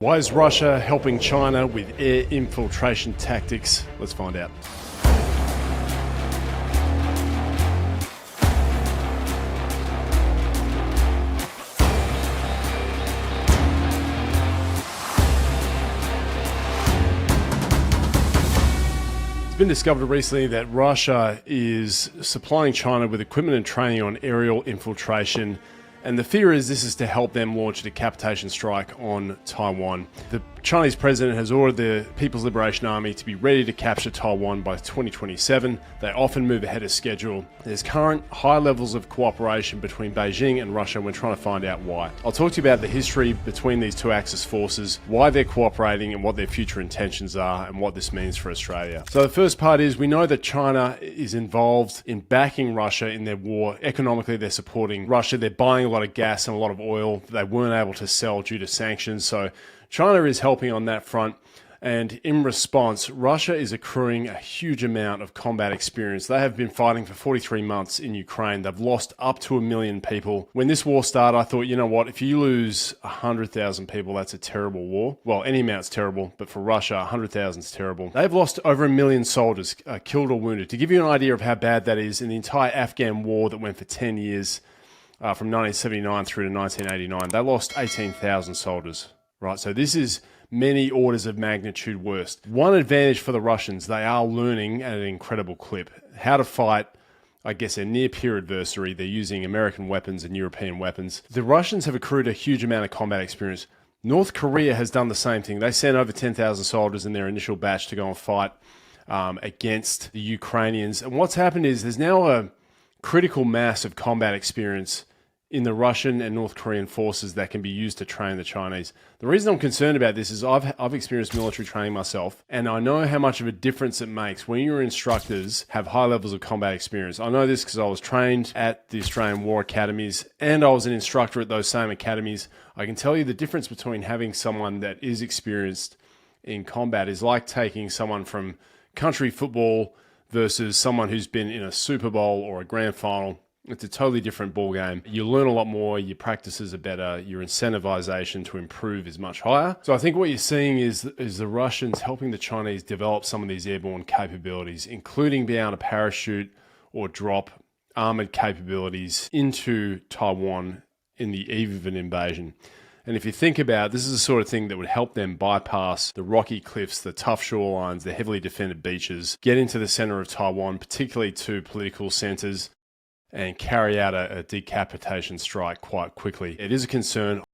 Why is Russia helping China with air infiltration tactics? Let's find out. It's been discovered recently that Russia is supplying China with equipment and training on aerial infiltration. And the fear is this is to help them launch a decapitation strike on Taiwan. The Chinese president has ordered the People's Liberation Army to be ready to capture Taiwan by 2027. They often move ahead of schedule. There's current high levels of cooperation between Beijing and Russia. We're trying to find out why. I'll talk to you about the history between these two Axis forces, why they're cooperating and what their future intentions are, and what this means for Australia. So the first part is we know that China is involved in backing Russia in their war. Economically, they're supporting Russia. They're buying a lot of gas and a lot of oil they weren't able to sell due to sanctions. So China is helping on that front. And in response, Russia is accruing a huge amount of combat experience. They have been fighting for 43 months in Ukraine. They've lost up to 1 million people. When this war started, I thought, you know what, if you lose 100,000 people, that's a terrible war. Well, any amount's terrible, but for Russia, 100,000 is terrible. They've lost over 1 million soldiers, killed or wounded. To give you an idea of how bad that is, in the entire Afghan war that went for 10 years, from 1979 through to 1989, they lost 18,000 soldiers, right? So this is many orders of magnitude worse. One advantage for the Russians, they are learning at an incredible clip how to fight, I guess, a near-peer adversary. They're using American weapons and European weapons. The Russians have accrued a huge amount of combat experience. North Korea has done the same thing. They sent over 10,000 soldiers in their initial batch to go and fight against the Ukrainians. And what's happened is there's now a critical mass of combat experience in the Russian and North Korean forces that can be used to train the Chinese. The reason I'm concerned about this is I've experienced military training myself, and I know how much of a difference it makes when your instructors have high levels of combat experience. I know this because I was trained at the Australian War Academies, and I was an instructor at those same academies. I can tell you the difference between having someone that is experienced in combat is like taking someone from country football versus someone who's been in a Super Bowl or a grand final. It's a totally different ball game. You learn a lot more, your practices are better, your incentivization to improve is much higher. So I think what you're seeing is the Russians helping the Chinese develop some of these airborne capabilities, including being able to parachute or drop armored capabilities into Taiwan in the eve of an invasion. And if you think about it, this is the sort of thing that would help them bypass the rocky cliffs, the tough shorelines, the heavily defended beaches, get into the center of Taiwan, particularly to political centers, and carry out a decapitation strike quite quickly. It is a concern.